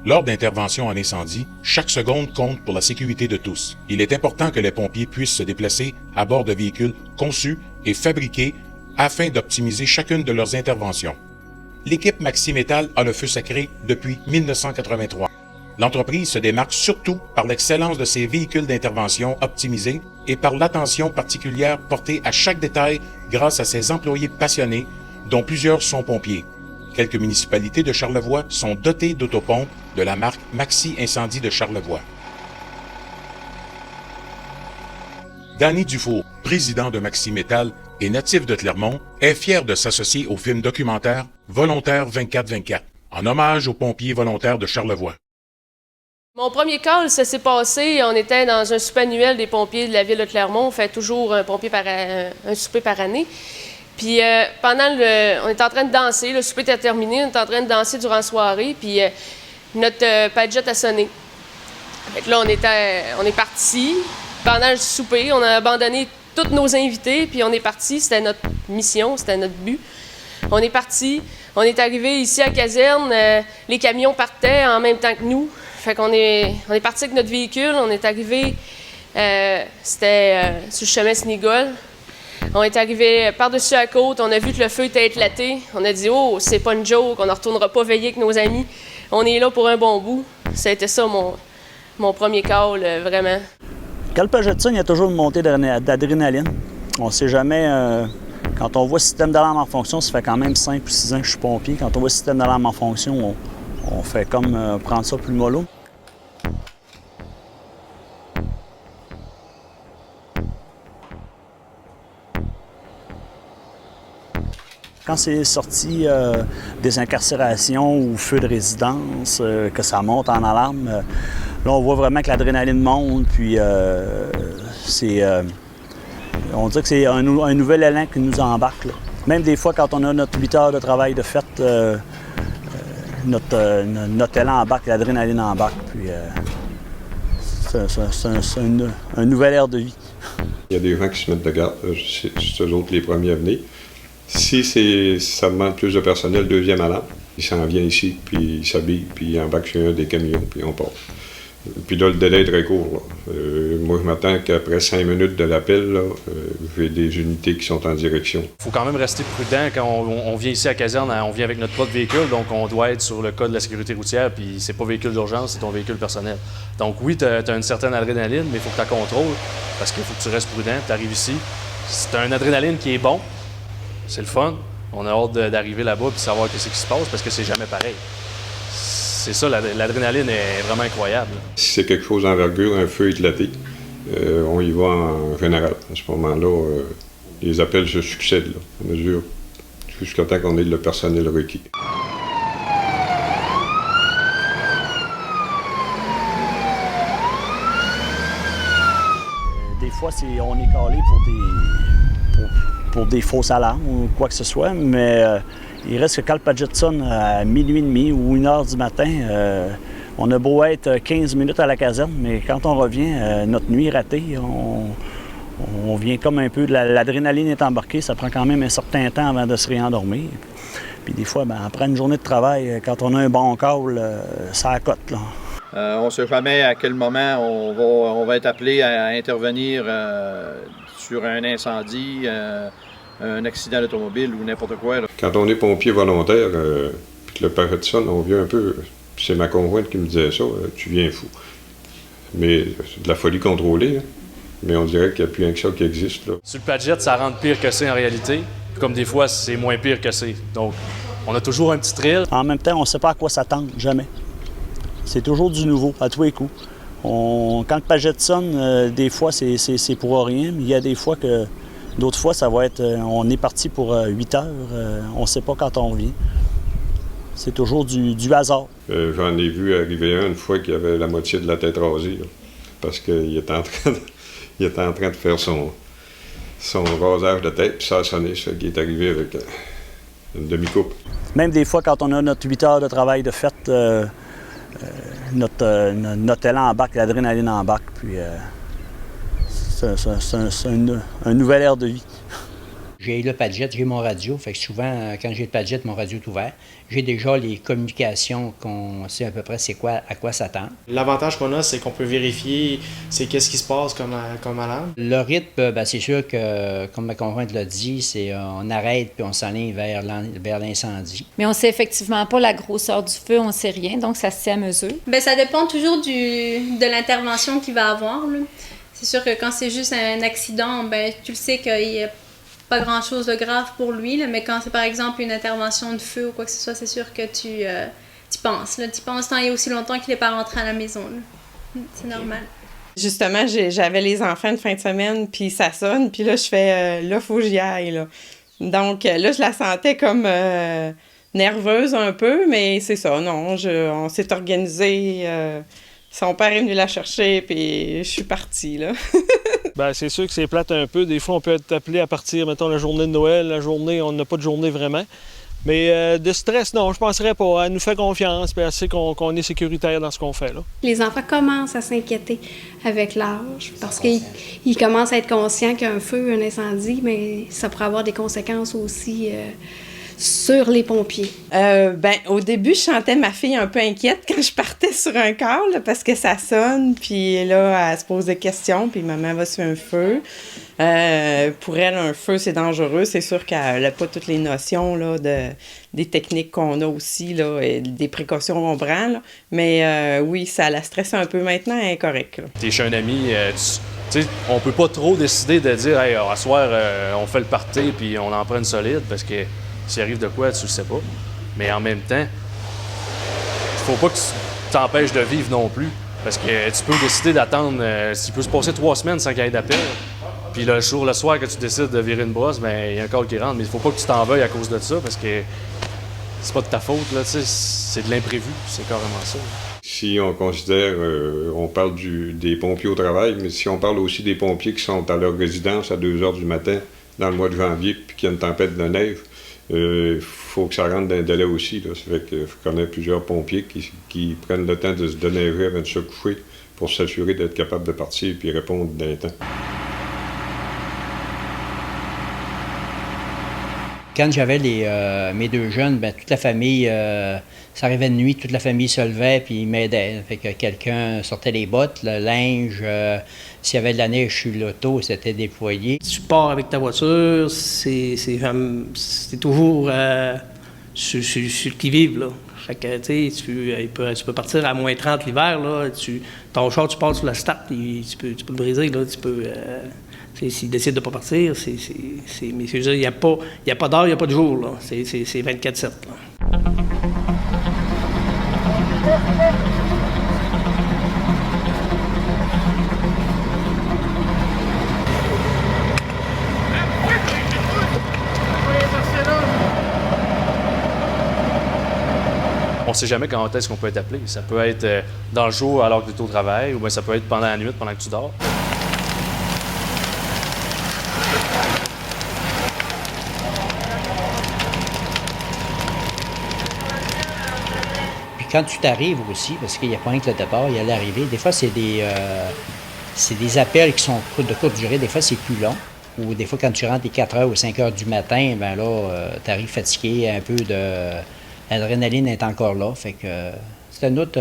Lors d'interventions en incendie, chaque seconde compte pour la sécurité de tous. Il est important que les pompiers puissent se déplacer à bord de véhicules conçus et fabriqués afin d'optimiser chacune de leurs interventions. L'équipe Maxi Métal a le feu sacré depuis 1983. L'entreprise se démarque surtout par l'excellence de ses véhicules d'intervention optimisés et par l'attention particulière portée à chaque détail grâce à ses employés passionnés, dont plusieurs sont pompiers. Quelques municipalités de Charlevoix sont dotées d'autopompes de la marque Maxi Incendie de Charlevoix. Danny Dufour, président de Maxi Métal et natif de Clermont, est fier de s'associer au film documentaire Volontaire 24-24, en hommage aux pompiers volontaires de Charlevoix. Mon premier call, ça s'est passé, on était dans un souper annuel des pompiers de la ville de Clermont. On fait toujours un souper par année. Puis on était en train de danser, le souper était terminé, on était en train de danser durant la soirée, puis notre Padjet a sonné. Fait que là, on est parti. Pendant le souper, on a abandonné tous nos invités, puis on est parti. C'était notre mission, c'était notre but. On est parti, on est arrivé ici à la caserne, les camions partaient en même temps que nous. Fait qu'on est parti avec notre véhicule, on est arrivé, c'était sur le chemin Snigol. On est arrivé par-dessus la côte, on a vu que le feu était éclaté. On a dit « Oh, c'est pas une joke, on ne retournera pas veiller avec nos amis. On est là pour un bon bout. » C'était ça mon premier call, vraiment. Quand le Padjet sonne, il y a toujours une montée d'adrénaline. On ne sait jamais... Quand on voit le système d'alarme en fonction, ça fait quand même 5 ou 6 ans que je suis pompier. Quand on voit le système d'alarme en fonction, on fait comme prendre ça plus mollo. Quand c'est sorti des incarcérations ou feu de résidence, que ça monte en alarme, là on voit vraiment que l'adrénaline monte, puis on dirait que c'est un nouvel élan qui nous embarque, là. Même des fois, quand on a notre 8 heures de travail de fête, notre élan embarque, l'adrénaline embarque, puis c'est un nouvel air de vie. Il y a des gens qui se mettent de garde, c'est eux autres les premiers à venir. Si ça demande plus de personnel, deuxième alarme, il s'en vient ici, puis il s'habille, puis il embarque sur un des camions, puis on part. Puis là, le délai est très court. Moi, je m'attends qu'après 5 minutes de l'appel, j'ai des unités qui sont en direction. Il faut quand même rester prudent quand on vient ici à la caserne, on vient avec notre propre véhicule, donc on doit être sur le code de la sécurité routière, puis c'est pas véhicule d'urgence, c'est ton véhicule personnel. Donc oui, tu as une certaine adrénaline, mais il faut que tu la contrôles, parce qu'il faut que tu restes prudent, tu arrives ici. C'est un adrénaline qui est bon, c'est le fun. On a hâte d'arriver là-bas et de savoir ce qui se passe parce que c'est jamais pareil. C'est ça, l'adrénaline est vraiment incroyable. Si c'est quelque chose d'envergure, un feu éclaté, on y va en général. À ce moment-là, les appels se succèdent, là, à mesure, jusqu'à temps qu'on ait le personnel requis. Des fois, on est calé pour des fausses alarmes ou quoi que ce soit, mais il reste que quand le Padjet sonne à minuit et demi ou 1h du matin, on a beau être 15 minutes à la caserne, mais quand on revient, notre nuit est ratée, on vient comme un peu, l'adrénaline est embarquée, ça prend quand même un certain temps avant de se réendormir. Puis des fois, après une journée de travail, quand on a un bon call, ça accote, là. On ne sait jamais à quel moment on va être appelé à intervenir sur un incendie, un accident d'automobile ou n'importe quoi, là. Quand on est pompier volontaire, puis que le Padjet sonne, on vient un peu... C'est ma conjointe qui me disait ça, tu viens fou. Mais c'est de la folie contrôlée, hein. Mais on dirait qu'il n'y a plus rien que ça qui existe, là. Sur le Padjet, ça rentre pire que c'est en réalité. Comme des fois, c'est moins pire que c'est. Donc, on a toujours un petit thrill. En même temps, on ne sait pas à quoi s'attendre, jamais. C'est toujours du nouveau, à tous les coups. Quand le Padjet sonne, des fois, c'est pour rien, mais il y a des fois que... D'autres fois, ça va être... on est parti pour 8 heures, on ne sait pas quand on revient. C'est toujours du hasard. J'en ai vu arriver une fois qui avait la moitié de la tête rasée, là, parce qu'il était en train de faire son rasage de tête, puis ça a sonné, ça qui est arrivé avec une demi-coupe. Même des fois, quand on a notre 8 heures de travail de fête, notre élan embarque, l'adrénaline embarque, puis c'est un nouvel air de vie. J'ai le Padjet, j'ai mon radio. Fait que souvent, quand j'ai le Padjet, mon radio est ouvert. J'ai déjà les communications qu'on sait à peu près à quoi s'attendre. L'avantage qu'on a, c'est qu'on peut vérifier qu'est-ce qui se passe comme alarme. Le rythme, c'est sûr que, comme ma conjointe l'a dit, c'est on arrête puis on s'enligne vers l'incendie. Mais on ne sait effectivement pas la grosseur du feu, on ne sait rien, donc ça se sait à mesure. Bien, ça dépend toujours de l'intervention qu'il va avoir, là. C'est sûr que quand c'est juste un accident, ben tu le sais qu'il n'y a pas grand-chose de grave pour lui, là, mais quand c'est par exemple une intervention de feu ou quoi que ce soit, c'est sûr que tu penses. Tu penses tant et aussi longtemps qu'il n'est pas rentré à la maison. Là. C'est normal. Justement, j'avais les enfants de fin de semaine, puis ça sonne, puis là, je fais là, faut que j'y aille. Là. Donc là, je la sentais comme nerveuse un peu, mais c'est ça, non, on s'est organisé. Son père est venu la chercher, puis je suis partie, là. Bien, c'est sûr que c'est plate un peu. Des fois, on peut être appelé à partir, mettons, la journée de Noël, la journée, on n'a pas de journée vraiment. Mais de stress, non, je penserais pas. Elle nous fait confiance, puis elle sait qu'on est sécuritaire dans ce qu'on fait, là. Les enfants commencent à s'inquiéter avec l'âge, parce qu'ils commencent à être conscients qu'un feu, un incendie, mais ça pourrait avoir des conséquences aussi sur les pompiers. Au début, je sentais ma fille un peu inquiète quand je partais sur un corps, là, parce que ça sonne, puis là, elle se pose des questions, puis maman va sur un feu. Pour elle, un feu, c'est dangereux. C'est sûr qu'elle n'a pas toutes les notions là, des techniques qu'on a aussi, là, et des précautions qu'on prend. Là. Mais oui, ça la stresse un peu maintenant, elle est correcte. T'es chez un ami, tu sais, on peut pas trop décider de dire « Hey, à soir, on fait le party puis on en prend une solide » parce que s'il arrive de quoi, tu le sais pas. Mais en même temps, il faut pas que tu t'empêches de vivre non plus. Parce que tu peux décider d'attendre, s'il peut se passer 3 semaines sans qu'il y ait d'appel. Puis le soir que tu décides de virer une brosse, ben il y a un call qui rentre. Mais il faut pas que tu t'en veuilles à cause de ça parce que c'est pas de ta faute, là, tu sais, c'est de l'imprévu. C'est carrément ça. Si on considère, on parle des pompiers au travail, mais si on parle aussi des pompiers qui sont à leur résidence à 2 heures du matin dans le mois de janvier puis qu'il y a une tempête de neige, faut que ça rentre dans un délai aussi. Là. Ça fait que je connais plusieurs pompiers qui prennent le temps de se déneiger avant de se coucher pour s'assurer d'être capable de partir et répondre d'un temps. Quand j'avais mes 2 jeunes, toute la famille, ça arrivait de nuit, toute la famille se levait puis ils m'aidaient. Fait que quelqu'un sortait les bottes, le linge, s'il y avait de la neige sur l'auto, c'était déployé. Tu pars avec ta voiture, c'est toujours sur le qui-vive, là. Fait que, tu sais, tu peux partir à moins 30 l'hiver, là. Ton char, tu pars sur la start, tu peux le briser, là. Tu peux... S'ils décident de ne pas partir, mais je veux dire, il n'y a pas d'heure, il n'y a pas de jour, là. C'est 24/7, là. On ne sait jamais quand est-ce qu'on peut être appelé. Ça peut être dans le jour alors que tu es au travail, ou bien ça peut être pendant la nuit, pendant que tu dors. Quand tu t'arrives aussi, parce qu'il n'y a pas rien que le départ, il y a l'arrivée, des fois, c'est des appels qui sont de courte durée, des fois, c'est plus long. Ou des fois, quand tu rentres les 4 heures ou 5 heures du matin, ben là, tu arrives fatigué, un peu de... L'adrénaline est encore là, fait que c'est une autre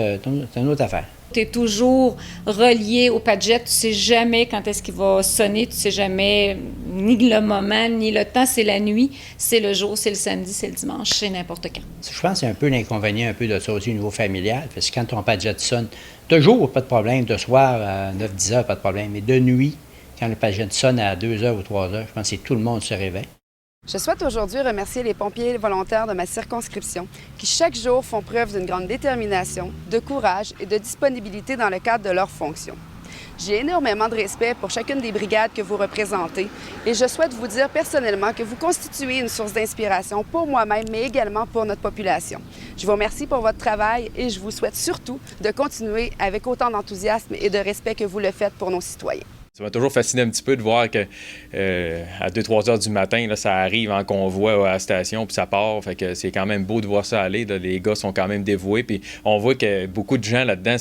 affaire. Tu es toujours relié au Padjet, tu sais jamais quand est-ce qu'il va sonner, tu sais jamais ni le moment, ni le temps, c'est la nuit, c'est le jour, c'est le samedi, c'est le dimanche, c'est n'importe quand. Je pense que c'est un peu l'inconvénient un peu de ça aussi au niveau familial, parce que quand ton Padjet sonne, de jour, pas de problème, de soir, à 9-10 heures, pas de problème, mais de nuit, quand le Padjet sonne à 2 heures ou 3 heures, je pense que tout le monde se réveille. Je souhaite aujourd'hui remercier les pompiers volontaires de ma circonscription qui, chaque jour, font preuve d'une grande détermination, de courage et de disponibilité dans le cadre de leurs fonctions. J'ai énormément de respect pour chacune des brigades que vous représentez et je souhaite vous dire personnellement que vous constituez une source d'inspiration pour moi-même, mais également pour notre population. Je vous remercie pour votre travail et je vous souhaite surtout de continuer avec autant d'enthousiasme et de respect que vous le faites pour nos citoyens. Ça m'a toujours fasciné un petit peu de voir que à 2-3 heures du matin, là, ça arrive en convoi à la station, puis ça part. Fait que c'est quand même beau de voir ça aller. Là. Les gars sont quand même dévoués. Puis on voit que beaucoup de gens là-dedans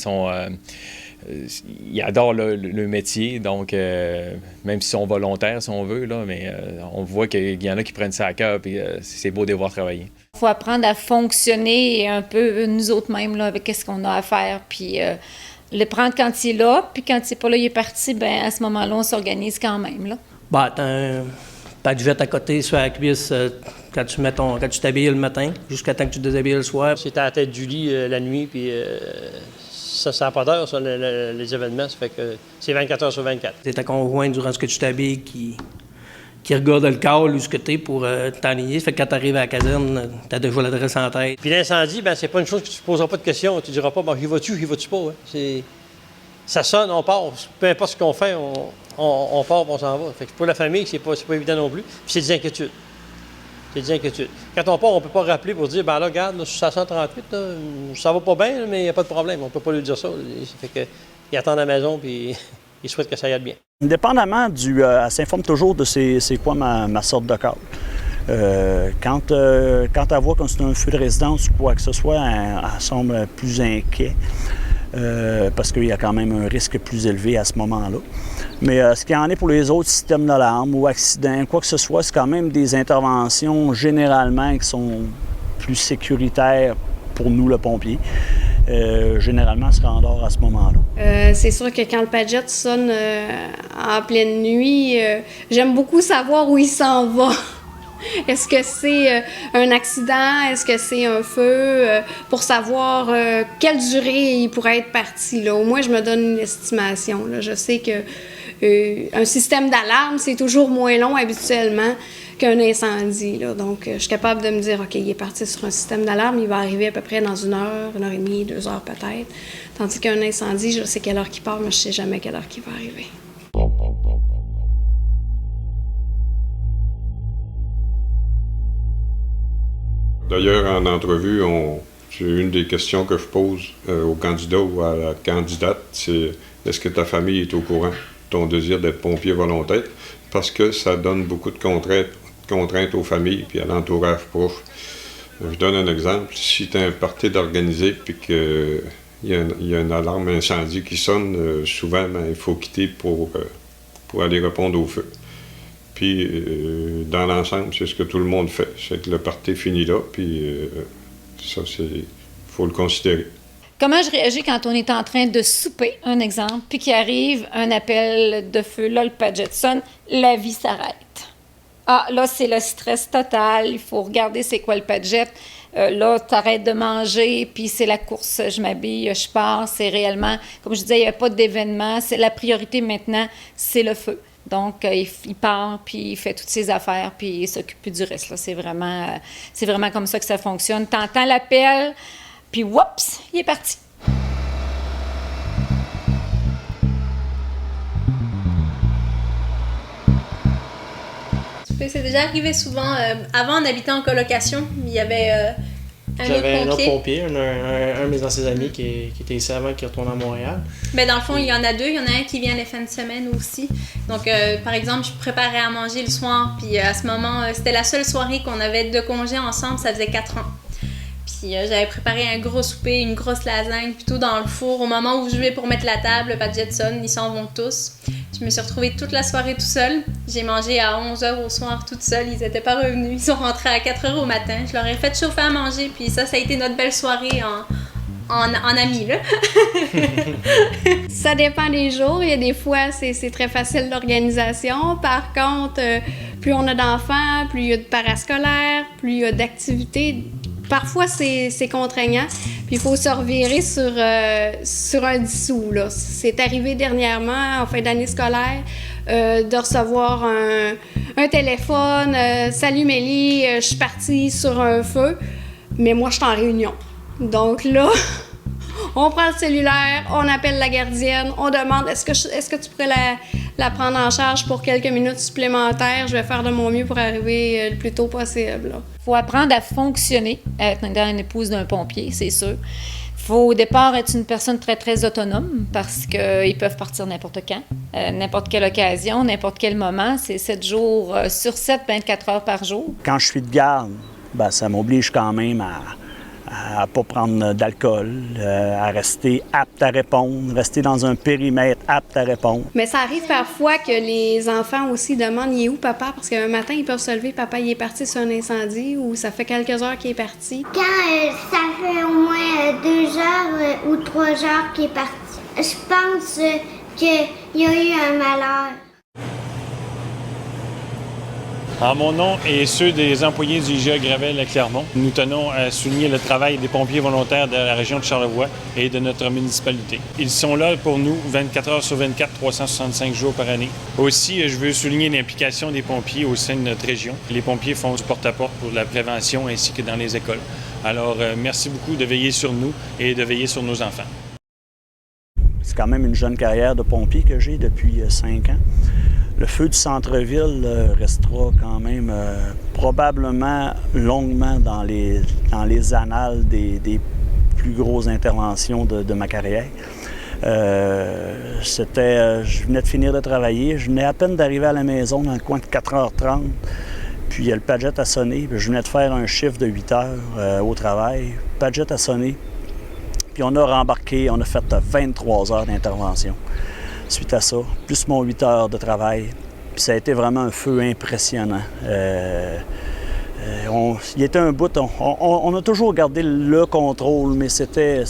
ils adorent le métier, donc même s'ils sont volontaires, si on veut, là, mais on voit qu'il y en a qui prennent ça à cœur, puis c'est beau de les voir travailler. Il faut apprendre à fonctionner un peu nous autres mêmes là, avec ce qu'on a à faire, puis le prendre quand il est là, puis quand il n'est pas là, il est parti, bien à ce moment-là, on s'organise quand même. Là. Bah, t'as un padjette à côté sur la cuisse quand tu t'habilles le matin, jusqu'à temps que tu te déshabilles le soir. C'est à la tête du lit la nuit, puis ça n'a pas d'heure, ça, les événements, ça fait que c'est 24 heures sur 24. C'est ta conjointe, durant ce que tu t'habilles, qui regarde le call ou ce que t'es pour t'enligner. Ça fait que quand t'arrives à la caserne, t'as déjà l'adresse en tête. Puis l'incendie, ben c'est pas une chose que tu te poseras pas de questions. Tu diras pas, bon, j'y vas-tu pas, hein? Ça sonne, on part. Peu importe ce qu'on fait, on part, on s'en va. Fait que pour la famille, c'est pas évident non plus. Puis c'est des inquiétudes. Quand on part, on peut pas rappeler pour dire, ben là, regarde, là, sur 538, là, ça va pas bien, mais il n'y a pas de problème. On peut pas lui dire ça. Ça fait qu'il attend à la maison, puis il souhaite que ça aille bien. Indépendamment elle s'informe toujours de c'est quoi ma sorte de call. Quand elle voit que c'est un feu de résidence ou quoi que ce soit, elle semble plus inquiète parce qu'il y a quand même un risque plus élevé à ce moment-là. Mais ce qu'il y en est pour les autres systèmes d'alarme ou accidents, quoi que ce soit, c'est quand même des interventions généralement qui sont plus sécuritaires pour nous, le pompier. Généralement, se rendort à ce moment-là. C'est sûr que quand le padjette sonne en pleine nuit, j'aime beaucoup savoir où il s'en va. Est-ce que c'est un accident? Est-ce que c'est un feu? Pour savoir quelle durée il pourrait être parti. Là. Au moins, je me donne une estimation. Là. Je sais que un système d'alarme, c'est toujours moins long habituellement qu'un incendie. Là. Donc, je suis capable de me dire, OK, il est parti sur un système d'alarme, il va arriver à peu près dans 1 heure, 1 heure et demie, 2 heures peut-être. Tandis qu'un incendie, je sais quelle heure qu'il part, mais je ne sais jamais quelle heure qu'il va arriver. D'ailleurs, en entrevue, c'est une des questions que je pose au candidat ou à la candidate, c'est est-ce que ta famille est au courant de ton désir d'être pompier volontaire? Parce que ça donne beaucoup de contraintes aux familles et à l'entourage proche. Je donne un exemple. Si tu as un party d'organiser puis qu'il y a une alarme incendie qui sonne, souvent, il faut quitter pour aller répondre au feu. Puis, dans l'ensemble, c'est ce que tout le monde fait. C'est que le party finit là, puis ça, il faut le considérer. Comment je réagis quand on est en train de souper, un exemple, puis qu'il arrive un appel de feu, là, le padjette sonne, la vie s'arrête. Ah, là, c'est le stress total, il faut regarder c'est quoi le padjette. Là, t'arrêtes de manger, puis c'est la course, je m'habille, je pars. C'est réellement, comme je disais, il n'y a pas d'événement. C'est la priorité maintenant, c'est le feu. Donc, il part, puis il fait toutes ses affaires, puis il s'occupe plus du reste. Là. C'est vraiment comme ça que ça fonctionne. T'entends l'appel, puis whoops, il est parti. C'est déjà arrivé souvent. Avant, on habitait en colocation. Il y avait J'avais un autre pompier, un de mes anciens amis qui était ici avant, qui retourne à Montréal. Mais dans le fond, il y en a 2. Il y en a un qui vient les fins de semaine aussi. Donc, par exemple, je préparais à manger le soir. Puis à ce moment, c'était la seule soirée qu'on avait de congé ensemble. Ça faisait 4 ans. Puis j'avais préparé un gros souper, une grosse lasagne, plutôt dans le four. Au moment où je vais pour mettre la table, le padjette sonne, ils s'en vont tous. Je me suis retrouvée toute la soirée tout seule. J'ai mangé à 11h au soir toute seule. Ils n'étaient pas revenus. Ils sont rentrés à 4h au matin. Je leur ai fait chauffer à manger. Puis ça a été notre belle soirée en amis, là. Ça dépend des jours. Il y a des fois, c'est très facile l'organisation. Par contre, plus on a d'enfants, plus il y a de parascolaires, plus il y a d'activités. Parfois, c'est contraignant. Puis il faut se revirer sur un dissous, là. C'est arrivé dernièrement, en fin d'année scolaire, de recevoir un téléphone. Salut Mélie, je suis partie sur un feu, mais moi, je suis en réunion. Donc là, on prend le cellulaire, on appelle la gardienne, on demande est-ce que tu pourrais la prendre en charge pour quelques minutes supplémentaires? Je vais faire de mon mieux pour arriver le plus tôt possible. Il faut apprendre à fonctionner, être une épouse d'un pompier, c'est sûr. Il faut au départ être une personne très, très autonome parce qu'ils peuvent partir n'importe quand, n'importe quelle occasion, n'importe quel moment. C'est 7 jours sur 7, 24 heures par jour. Quand je suis de garde, ça m'oblige quand même à ne pas prendre d'alcool, à rester apte à répondre, rester dans un périmètre apte à répondre. Mais ça arrive parfois que les enfants aussi demandent « Il est où papa? » Parce qu'un matin, ils peuvent se lever « Papa, il est parti sur un incendie » ou « Ça fait quelques heures qu'il est parti. » Quand ça fait au moins 2 heures ou 3 heures qu'il est parti, je pense qu'il y a eu un malheur. En mon nom et ceux des employés du IGA Gravel à Clermont, nous tenons à souligner le travail des pompiers volontaires de la région de Charlevoix et de notre municipalité. Ils sont là pour nous 24 heures sur 24, 365 jours par année. Aussi, je veux souligner l'implication des pompiers au sein de notre région. Les pompiers font du porte-à-porte pour la prévention ainsi que dans les écoles. Alors, merci beaucoup de veiller sur nous et de veiller sur nos enfants. C'est quand même une jeune carrière de pompier que j'ai depuis 5 ans. Le feu du centre-ville restera quand même probablement longuement dans les annales des plus grosses interventions de ma carrière. Je venais de finir de travailler, je venais à peine d'arriver à la maison dans le coin de 4h30, puis le Padgett a sonné, puis je venais de faire un chiffre de 8 heures au travail. Padgett a sonné, puis on a rembarqué, on a fait 23 heures d'intervention. Suite à ça, plus mon 8 heures de travail. Puis ça a été vraiment un feu impressionnant. Il était un bout, on a toujours gardé le contrôle, mais c'était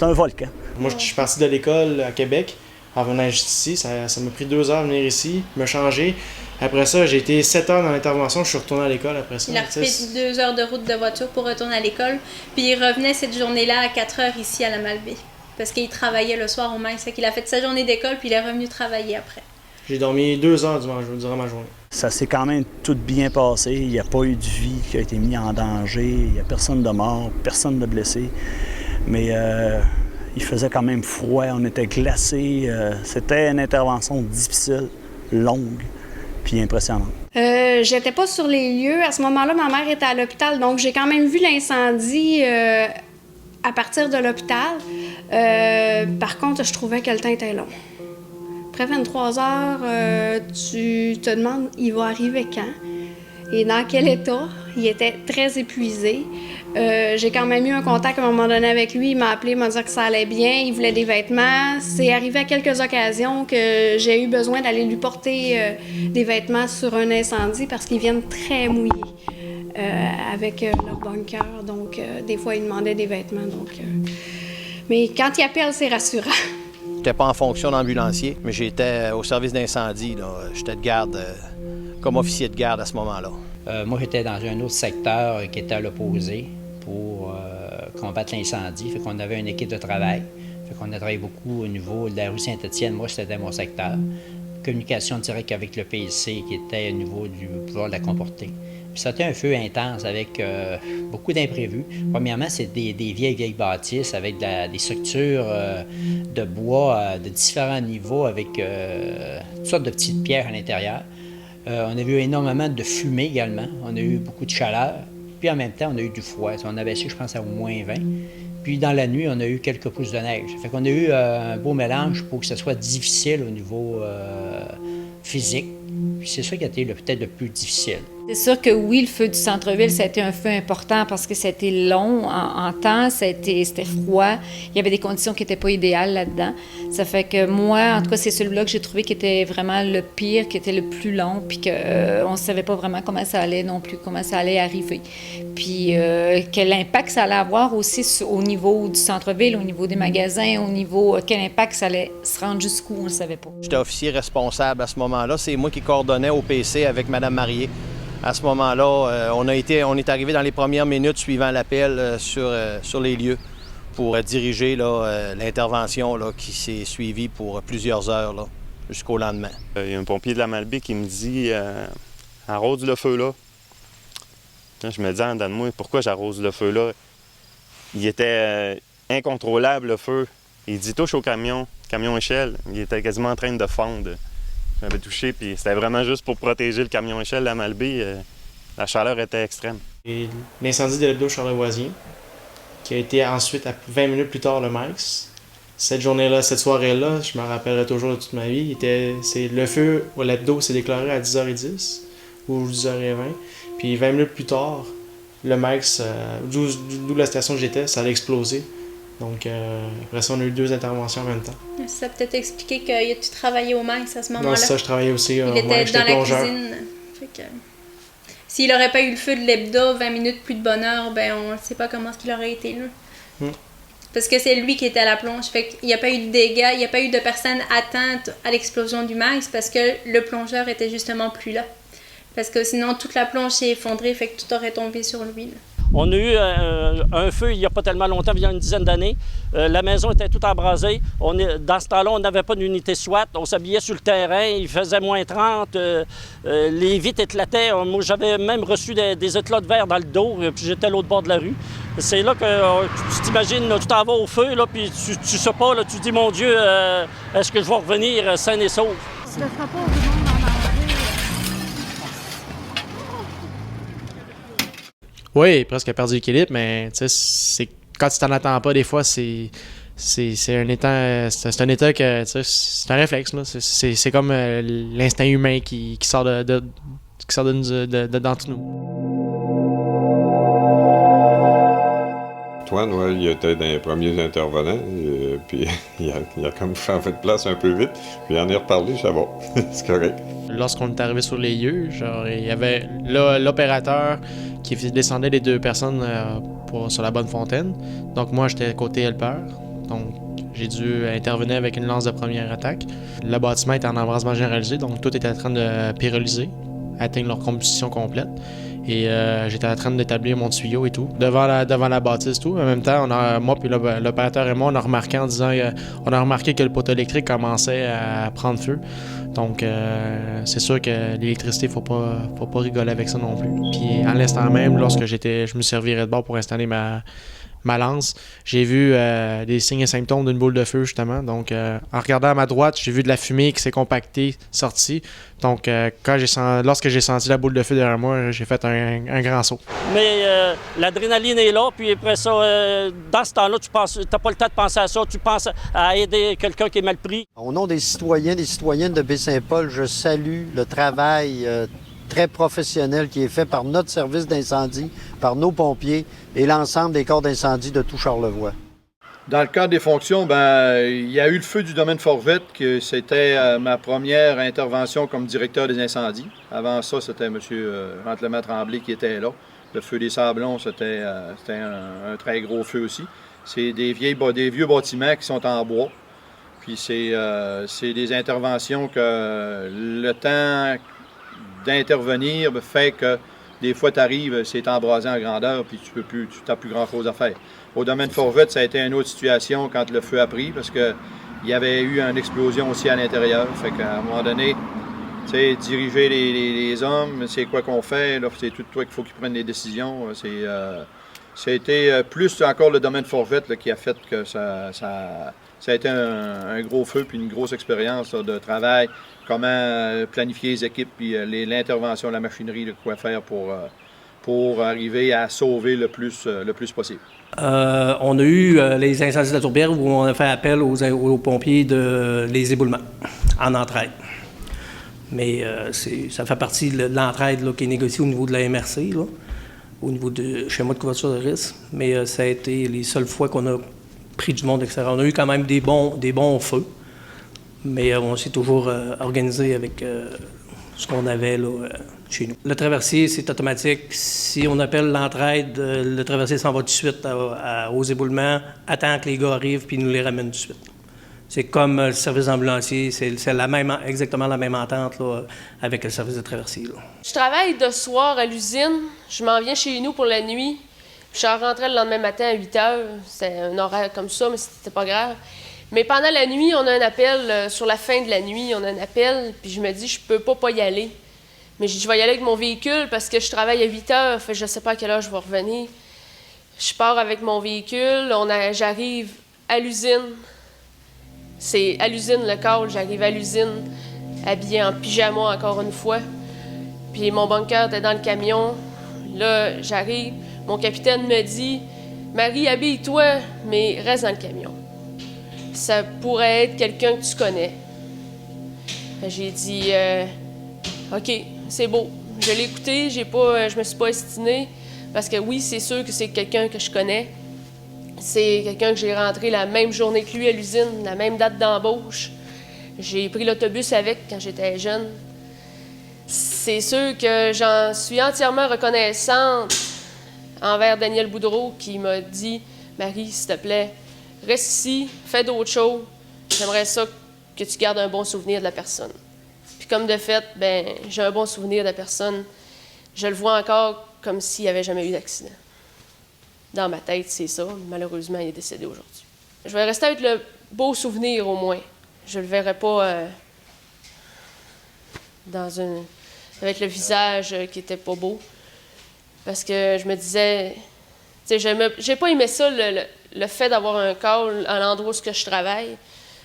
un volcan. Moi, je suis parti de l'école à Québec. En venant juste ici, ça m'a pris 2 heures de venir ici, me changer. Après ça, j'ai été 7 heures dans l'intervention, je suis retourné à l'école après ça. Il a fait 2 heures de route de voiture pour retourner à l'école. Puis il revenait cette journée-là à 4 heures ici à la Malbaie. Parce qu'il travaillait le soir au Maïs. C'est qu'il a fait sa journée d'école, puis il est revenu travailler après. J'ai dormi 2 heures durant ma journée. Ça s'est quand même tout bien passé. Il n'y a pas eu de vie qui a été mise en danger. Il n'y a personne de mort, personne de blessé. Mais il faisait quand même froid, on était glacés. C'était une intervention difficile, longue, puis impressionnante. J'étais pas sur les lieux. À ce moment-là, ma mère était à l'hôpital, donc j'ai quand même vu l'incendie à partir de l'hôpital. Par contre, je trouvais que le temps était long. Après 23 heures, tu te demandes, il va arriver quand? Et dans quel état? Il était très épuisé. J'ai quand même eu un contact à un moment donné avec lui. Il m'a appelé, il m'a dit que ça allait bien, il voulait des vêtements. C'est arrivé à quelques occasions que j'ai eu besoin d'aller lui porter des vêtements sur un incendie parce qu'ils viennent très mouillés avec leur bunker. Donc, des fois, ils demandaient des vêtements. Mais quand ils appellent, c'est rassurant. J'étais pas en fonction d'ambulancier, mais j'étais au service d'incendie. J'étais de garde, comme officier de garde à ce moment-là. Moi, j'étais dans un autre secteur qui était à l'opposé pour combattre l'incendie. Fait qu'on avait une équipe de travail. Fait qu'on a travaillé beaucoup au niveau de la rue Saint-Étienne. Moi, c'était mon secteur. Communication directe avec le PLC qui était au niveau du pouvoir de la comporter. Puis c'était un feu intense avec beaucoup d'imprévus. Premièrement, c'est des vieilles bâtisses avec des structures de bois de différents niveaux avec toutes sortes de petites pierres à l'intérieur. On a vu énormément de fumée également. On a eu beaucoup de chaleur. Puis en même temps, on a eu du froid. On a baissé, je pense, à au moins 20. Puis dans la nuit, on a eu quelques pousses de neige. Ça fait qu'on a eu un beau mélange pour que ce soit difficile au niveau physique. Puis c'est ça qui a été peut-être le plus difficile. C'est sûr que oui, le feu du centre-ville, ça a été un feu important parce que c'était long en temps, c'était froid, il y avait des conditions qui n'étaient pas idéales là-dedans. Ça fait que moi, en tout cas, c'est celui-là que j'ai trouvé qui était vraiment le pire, qui était le plus long, puis qu'on ne savait pas vraiment comment ça allait non plus, comment ça allait arriver. Puis quel impact ça allait avoir aussi au niveau du centre-ville, au niveau des magasins, au niveau quel impact ça allait se rendre jusqu'où, on ne le savait pas. J'étais officier responsable à ce moment-là. C'est moi qui coordonnais au PC avec Mme Marié. À ce moment-là, on est arrivé dans les premières minutes suivant l'appel sur les lieux pour diriger l'intervention qui s'est suivie pour plusieurs heures jusqu'au lendemain. Il y a un pompier de la Malbaie qui me dit « Arrose le feu là ». Je me dis en dedans de moi, pourquoi j'arrose le feu là? Il était incontrôlable le feu. Il dit « Touche au camion échelle ». Il était quasiment en train de fondre. Je m'avais touché, puis c'était vraiment juste pour protéger le camion échelle de la Malbaie. La chaleur était extrême. Et l'incendie de l'hebdo charlevoisien, qui a été ensuite, 20 minutes plus tard, le Max. Cette journée-là, cette soirée-là, je me rappellerai toujours de toute ma vie. Le feu au l'hebdo s'est déclaré à 10h10 ou 10h20. Puis 20 minutes plus tard, le Mike's, d'où la station que j'étais, ça allait exploser. Donc, après ça, on a eu 2 interventions en même temps. Ça peut peut-être expliquer que tu travaillais au Mike's à ce moment-là. Non, ça, je travaillais aussi. Il était dans la cuisine. Fait que, s'il n'aurait pas eu le feu de l'hebdo, 20 minutes plus de bonheur, ben on ne sait pas comment il aurait été là. Parce que c'est lui qui était à la plonge. Fait qu'il n'y a pas eu de dégâts, il n'y a pas eu de personnes atteintes à l'explosion du Mike's parce que le plongeur était justement plus là. Parce que sinon, toute la plonge s'est effondrée, fait que tout aurait tombé sur lui. Là. On a eu un feu il n'y a pas tellement longtemps, il y a une dizaine d'années. La maison était toute embrasée. Dans ce temps-là, on n'avait pas d'unité SWAT. On s'habillait sur le terrain, il faisait moins 30. Les vitres éclataient. Moi, j'avais même reçu des éclats de verre dans le dos, puis j'étais à l'autre bord de la rue. C'est là que tu t'imagines, tu t'en vas au feu, là, puis tu sais pas, là, tu te dis, mon Dieu, est-ce que je vais revenir sain et sauf? Oui, presque perdu l'équilibre, mais c'est quand tu t'en attends pas, des fois, c'est un état que c'est un réflexe. Là. C'est comme l'instinct humain qui sort de d'entre nous. Antoine, il était dans les premiers intervenants, puis il a comme fait de place un peu vite, puis il en est reparlé, ça va, c'est correct. Lorsqu'on est arrivé sur les lieux, il y avait l'opérateur qui descendait les 2 personnes sur la Bonne-Fontaine. Donc moi, j'étais côté helper. Donc j'ai dû intervenir avec une lance de première attaque. Le bâtiment était en embrasement généralisé, donc tout était en train de pyrolyser, atteindre leur combustion complète. Et j'étais en train d'établir mon tuyau et tout, devant la bâtisse tout. En même temps, moi puis l'opérateur et moi, on a remarqué que le poteau électrique commençait à prendre feu. Donc, c'est sûr que l'électricité, faut pas rigoler avec ça non plus. Puis, à l'instant même, lorsque je me servirais de bord pour installer ma lance, j'ai vu des signes et symptômes d'une boule de feu, justement. Donc, en regardant à ma droite, j'ai vu de la fumée qui s'est compactée, sortie. Donc, lorsque j'ai senti la boule de feu derrière moi, j'ai fait un grand saut. Mais l'adrénaline est là, puis après ça, dans ce temps-là, tu n'as pas le temps de penser à ça. Tu penses à aider quelqu'un qui est mal pris. Au nom des citoyens, des citoyennes de Baie-Saint-Paul, je salue le travail très professionnel qui est fait par notre service d'incendie, par nos pompiers et l'ensemble des corps d'incendie de tout Charlevoix. Dans le cadre des fonctions, il y a eu le feu du domaine Fort-Vite, que c'était ma première intervention comme directeur des incendies. Avant ça, c'était M. Rentlement-Tremblay qui était là. Le feu des Sablons, c'était un très gros feu aussi. C'est des vieux bâtiments qui sont en bois. Puis c'est des interventions que le temps d'intervenir fait que des fois, tu arrives, c'est embrasé en grandeur, puis tu n'as plus grand-chose à faire. Au domaine Fort-Vite, ça a été une autre situation quand le feu a pris, parce qu'il y avait eu une explosion aussi à l'intérieur. Fait qu'à un moment donné, tu sais, diriger les hommes, c'est quoi qu'on fait, là, c'est tout toi qu'il faut qu'ils prennent des décisions. C'était plus encore le domaine Fort-Vite là, qui a fait que ça a été un gros feu, puis une grosse expérience là, de travail. Comment planifier les équipes, puis l'intervention de la machinerie, là, quoi faire pour arriver à sauver le plus possible. On a eu les incendies de la Tourbière où on a fait appel aux pompiers de les éboulements en entraide. Mais ça fait partie de l'entraide là, qui est négociée au niveau de la MRC, là, au niveau du schéma de couverture de risque. Mais ça a été les seules fois qu'on a pris du monde extérieur. On a eu quand même des bons feux. Mais on s'est toujours organisé avec ce qu'on avait là, chez nous. Le traversier, c'est automatique. Si on appelle l'entraide, le traversier s'en va tout de suite aux éboulements, attend que les gars arrivent puis nous les ramène tout de suite. C'est comme le service ambulancier, c'est exactement la même entente là, avec le service de traversier. Là. Je travaille de soir à l'usine, je m'en viens chez nous pour la nuit. Je suis rentrée le lendemain matin à 8 h. C'était un horaire comme ça, mais c'était pas grave. Mais pendant la nuit, on a un appel, sur la fin de la nuit, on a un appel, puis je me dis, je peux pas y aller. Mais je dis, je vais y aller avec mon véhicule parce que je travaille à 8 h, fait que je sais pas à quelle heure je vais revenir. Je pars avec mon véhicule, j'arrive à l'usine. C'est à l'usine le call, j'arrive à l'usine, habillée en pyjama encore une fois. Puis mon bunker était dans le camion. Là, j'arrive, mon capitaine me dit, Marie, habille-toi, mais reste dans le camion. Ça pourrait être quelqu'un que tu connais. J'ai dit, OK, c'est beau. Je l'ai écouté, je me suis pas estinée. Parce que oui, c'est sûr que c'est quelqu'un que je connais. C'est quelqu'un que j'ai rentré la même journée que lui à l'usine, la même date d'embauche. J'ai pris l'autobus avec quand j'étais jeune. C'est sûr que j'en suis entièrement reconnaissante envers Daniel Boudreau qui m'a dit « Marie, s'il te plaît, reste ici, fais d'autres choses. J'aimerais ça que tu gardes un bon souvenir de la personne. » Puis comme de fait, ben j'ai un bon souvenir de la personne. Je le vois encore comme s'il n'y avait jamais eu d'accident. Dans ma tête, c'est ça. Malheureusement, il est décédé aujourd'hui. Je vais rester avec le beau souvenir au moins. Je ne le verrai pas avec le visage qui était pas beau. Parce que je me disais, tu sais, j'ai pas aimé ça, le fait d'avoir un call à l'endroit où je travaille.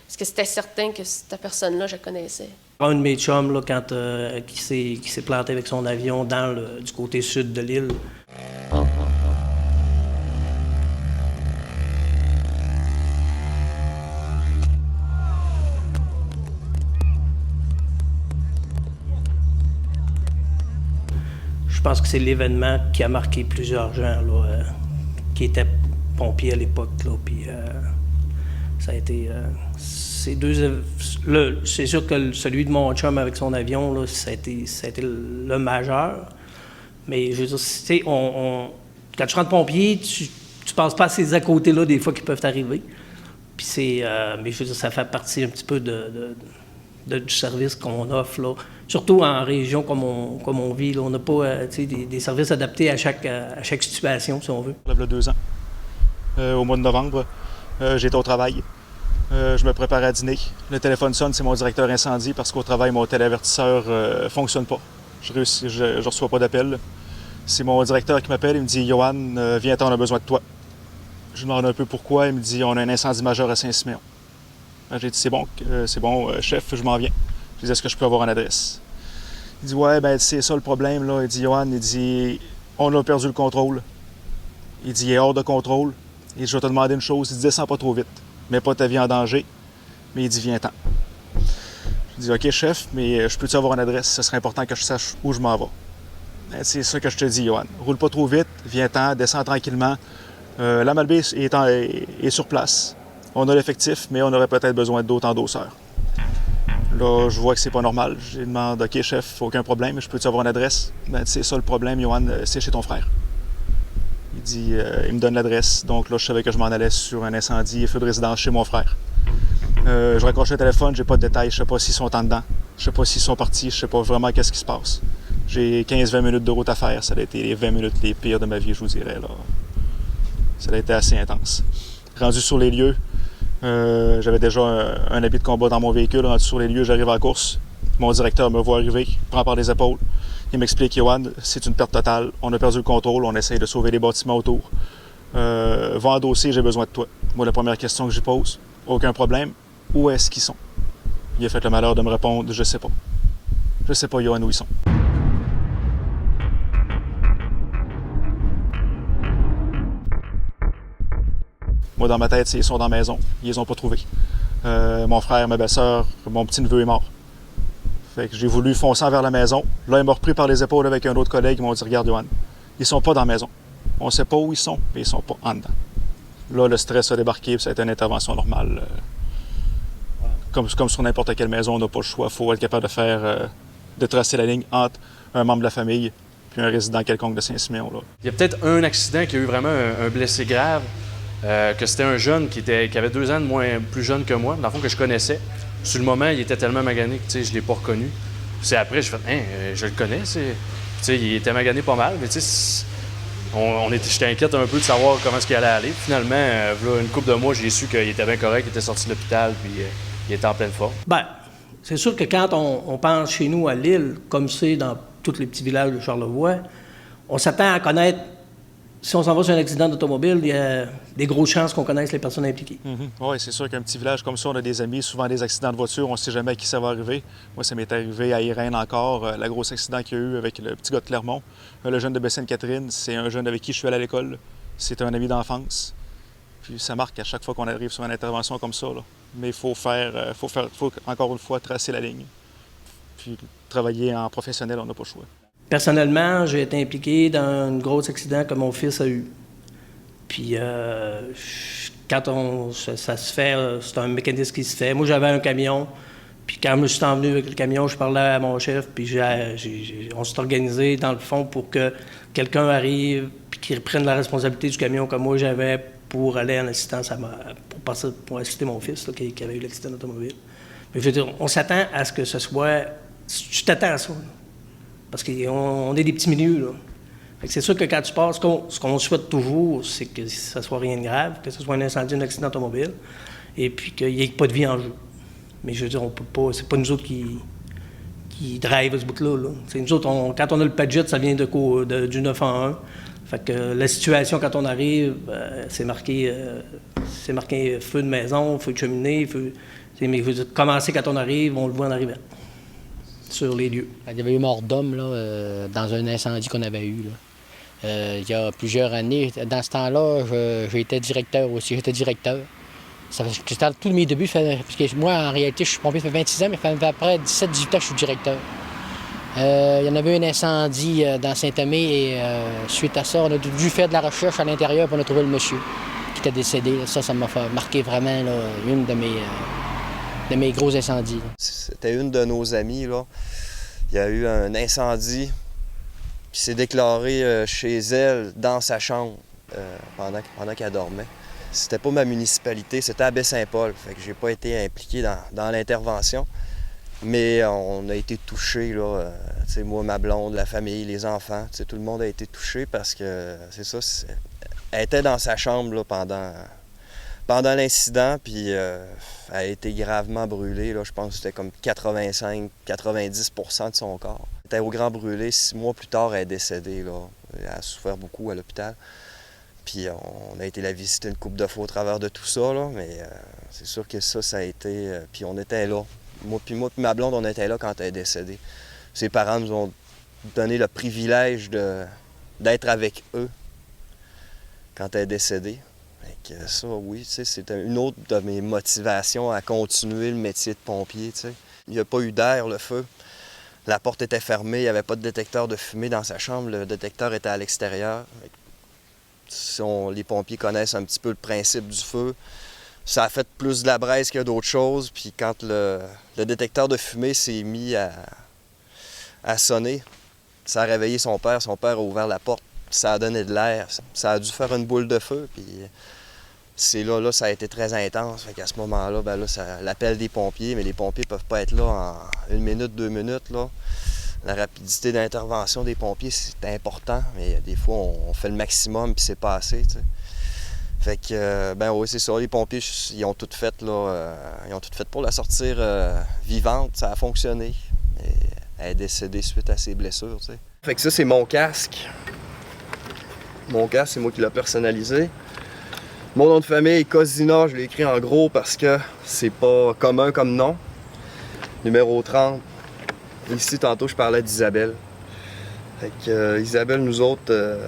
Parce que c'était certain que cette personne-là, je la connaissais. Un de mes chums, là, qui s'est planté avec son avion du côté sud de l'île. Je pense que c'est l'événement qui a marqué plusieurs gens là, qui étaient pompiers à l'époque. Puis ça a été... c'est sûr que celui de mon chum avec son avion, là, ça a été le majeur. Mais je veux dire, tu sais, quand tu rentres pompier, tu passes pas à ces à-côté-là des fois qui peuvent t'arriver. Puis mais je veux dire, ça fait partie un petit peu du service qu'on offre, là. Surtout en région comme on vit. Là. On n'a pas des services adaptés à chaque situation, si on veut. Il y a 2 ans, au mois de novembre, j'étais au travail. Je me prépare à dîner. Le téléphone sonne, c'est mon directeur incendie parce qu'au travail, mon téléavertisseur ne fonctionne pas. Je reçois pas d'appel. C'est mon directeur qui m'appelle, il me dit « Johan, viens, on a besoin de toi ». Je lui demande un peu pourquoi, il me dit « On a un incendie majeur à Saint-Siméon ». J'ai dit « C'est bon, chef, je m'en viens ». Je lui dis « Est-ce que je peux avoir une adresse ?» Il dit « Ouais, ben c'est ça le problème, là. » Il dit « Johan, il dit on a perdu le contrôle. » Il dit « Il est hors de contrôle. » Il dit « Je vais te demander une chose. » Il dit « Descends pas trop vite. Mets pas ta vie en danger. » Mais il dit « Viens-t'en. » Je dis « OK, chef, mais je peux-tu avoir une adresse? Ce serait important que je sache où je m'en vais. » Ben, c'est ça que je te dis, Johan. Roule pas trop vite, viens-t'en, descends tranquillement. La Malbaie est sur place. On a l'effectif, mais on aurait peut-être besoin d'autres endosseurs. Là, je vois que c'est pas normal. Je lui demande « OK, chef, aucun problème, je peux-tu avoir une adresse? » Ben, c'est ça le problème, Johan, c'est chez ton frère. Il dit, il me donne l'adresse. Donc là, je savais que je m'en allais sur un incendie et feu de résidence chez mon frère. Je raccroche le téléphone, j'ai pas de détails, je sais pas s'ils sont en dedans, je sais pas s'ils sont partis, je sais pas vraiment qu'est-ce qui se passe. J'ai 15-20 minutes de route à faire, ça a été les 20 minutes les pires de ma vie, je vous dirais. Là. Ça a été assez intense. Rendu sur les lieux, j'avais déjà un habit de combat dans mon véhicule. Rendu sur les lieux, j'arrive en course. Mon directeur me voit arriver, il prend par les épaules. Il m'explique, Johan, c'est une perte totale. On a perdu le contrôle, on essaye de sauver les bâtiments autour. Va endosser, j'ai besoin de toi. Moi, la première question que j'y pose, aucun problème, où est-ce qu'ils sont? Il a fait le malheur de me répondre, je sais pas. Je sais pas, Johan, où ils sont. Moi, dans ma tête, ils sont dans la maison. Ils les ont pas trouvés. Mon frère, ma belle-sœur, mon petit-neveu est mort. Fait que j'ai voulu foncer vers la maison. Là, il m'a repris par les épaules avec un autre collègue. Ils m'ont dit, regarde, Johan, ils sont pas dans la maison. On sait pas où ils sont, mais ils sont pas en dedans. Là, le stress a débarqué, puis ça a été une intervention normale. Comme sur n'importe quelle maison, on n'a pas le choix. Il faut être capable de tracer la ligne entre un membre de la famille puis un résident quelconque de Saint-Siméon. Là. Il y a peut-être un accident qui a eu vraiment un blessé grave, que c'était un jeune qui avait 2 ans de plus jeune que moi, dans le fond que je connaissais. Sur le moment, il était tellement magané que je ne l'ai pas reconnu. C'est après, j'ai fait je le connais. Il était magané pas mal, mais j'étais inquiète un peu de savoir comment est-ce qu'il allait aller. Finalement, là, une couple de mois, j'ai su qu'il était bien correct, il était sorti de l'hôpital, puis il était en pleine forme. Bien, c'est sûr que quand on pense chez nous à l'île, comme c'est dans tous les petits villages de Charlevoix, on s'attend à connaître. Si on s'en va sur un accident d'automobile, il y a des grosses chances qu'on connaisse les personnes impliquées. Oui, c'est sûr qu'un petit village comme ça, on a des amis, souvent des accidents de voiture, on ne sait jamais à qui ça va arriver. Moi, ça m'est arrivé à Irène encore, le gros accident qu'il y a eu avec le petit gars de Clermont. Le jeune de Baie-Sainte-Catherine, c'est un jeune avec qui je suis allé à l'école. C'est un ami d'enfance. Puis ça marque à chaque fois qu'on arrive sur une intervention comme ça. Là. Mais il faut encore une fois tracer la ligne. Puis travailler en professionnel, on n'a pas le choix. Personnellement, j'ai été impliqué dans un gros accident que mon fils a eu. Puis quand ça se fait, c'est un mécanisme qui se fait. Moi, j'avais un camion. Puis quand je me suis envenu avec le camion, je parlais à mon chef, puis on s'est organisé dans le fond pour que quelqu'un arrive puis qu'il prenne la responsabilité du camion comme moi j'avais pour aller en assistance pour assister mon fils là, qui avait eu l'accident d'automobile. Mais je veux dire, on s'attend à ce que ce soit... Tu t'attends à ça. Là. Parce qu'on est des petits milieux, là. Fait que c'est sûr que quand tu pars, ce qu'on souhaite toujours, c'est que ça soit rien de grave, que ce soit un incendie, un accident automobile, et puis qu'il n'y ait pas de vie en jeu. Mais je veux dire, on peut pas. C'est pas nous autres qui drive ce bout-là. Là. Nous autres, quand on a le Padgett, ça vient du 911. Fait que la situation, quand on arrive, c'est marqué feu de maison, feu de cheminée, mais je veux dire, commencer quand on arrive, on le voit en arrivant. Sur les lieux. Il y avait eu mort d'homme là, dans un incendie qu'on avait eu. Là. Il y a plusieurs années. Dans ce temps-là, j'étais directeur aussi. J'étais directeur. C'était tous mes débuts, parce que moi, en réalité, je suis pompier, ça fait 26 ans, mais ça fait après 17-18 ans que je suis directeur. Il y en avait un incendie dans Saint-Thomé et suite à ça, on a dû faire de la recherche à l'intérieur pour on a trouvé le monsieur qui était décédé. Ça m'a marqué vraiment là, une de mes gros incendies. C'était une de nos amies, là. Il y a eu un incendie qui s'est déclaré chez elle, dans sa chambre, pendant qu'elle dormait. C'était pas ma municipalité, c'était à Baie-Saint-Paul, fait que j'ai pas été impliqué dans l'intervention. Mais on a été touchés, là, moi, ma blonde, la famille, les enfants, tout le monde a été touché parce que, c'est ça, elle était dans sa chambre là, pendant l'incident, puis elle a été gravement brûlée, là, je pense que c'était comme 85-90% de son corps. Elle était au grand brûlé, 6 mois plus tard, elle est décédée, là. Elle a souffert beaucoup à l'hôpital. Puis on a été la visiter une couple de fois au travers de tout ça, là, mais c'est sûr que ça a été... puis on était là. Moi puis ma blonde, on était là quand elle est décédée. Ses parents nous ont donné le privilège d'être avec eux quand elle est décédée. Fait que ça, oui, c'était une autre de mes motivations à continuer le métier de pompier, t'sais. Il n'y a pas eu d'air, le feu. La porte était fermée, il n'y avait pas de détecteur de fumée dans sa chambre. Le détecteur était à l'extérieur. Les pompiers connaissent un petit peu le principe du feu. Ça a fait plus de la braise que d'autres choses. Puis quand le détecteur de fumée s'est mis à sonner, ça a réveillé son père. Son père a ouvert la porte. Ça a donné de l'air. Ça a dû faire une boule de feu. Puis c'est là, ça a été très intense. Fait qu'à ce moment-là, ça l'appel des pompiers. Mais les pompiers ne peuvent pas être là en 1 minute, 2 minutes, là. La rapidité d'intervention des pompiers, c'est important, mais des fois, on fait le maximum puis c'est pas assez, tu sais. Fait que, oui, c'est ça, les pompiers, ils ont tout fait, là, ils ont tout fait pour la sortir vivante, ça a fonctionné. Et elle est décédée suite à ses blessures, tu sais. Fait que ça, c'est mon casque. Mon casque, c'est moi qui l'ai personnalisé. Mon nom de famille, Cosina, je l'ai écrit en gros parce que c'est pas commun comme nom. Numéro 30. Ici, tantôt, je parlais d'Isabelle. Fait que Isabelle, nous autres,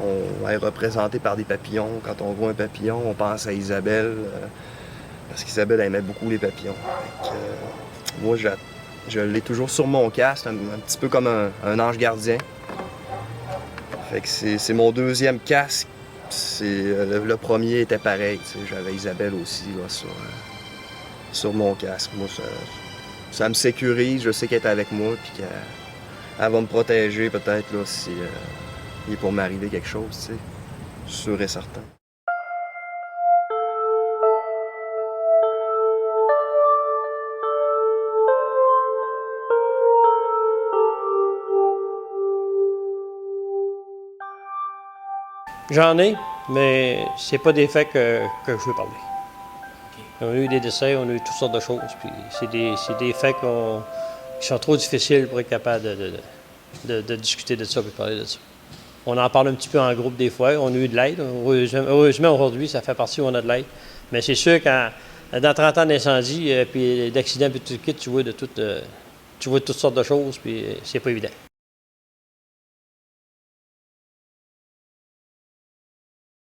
on est représentés par des papillons. Quand on voit un papillon, on pense à Isabelle, parce qu'Isabelle aimait beaucoup les papillons. Fait que, moi, je l'ai toujours sur mon casque, un petit peu comme un ange gardien. Fait que c'est mon deuxième casque. Le premier était pareil. J'avais Isabelle aussi là, sur mon casque. Moi, ça me sécurise, je sais qu'elle est avec moi, puis qu'elle va me protéger peut-être là, si il est pour m'arriver quelque chose, tu sais, sûr et certain. J'en ai, mais c'est pas des faits que je veux parler. On a eu des décès, on a eu toutes sortes de choses, puis c'est des faits qui sont trop difficiles pour être capable de discuter de ça et parler de ça. On en parle un petit peu en groupe des fois, on a eu de l'aide. Heureusement, aujourd'hui, ça fait partie où on a de l'aide. Mais c'est sûr que dans 30 ans d'incendie, puis d'accidents, puis tout le kit, tu vois toutes sortes de choses, puis c'est pas évident.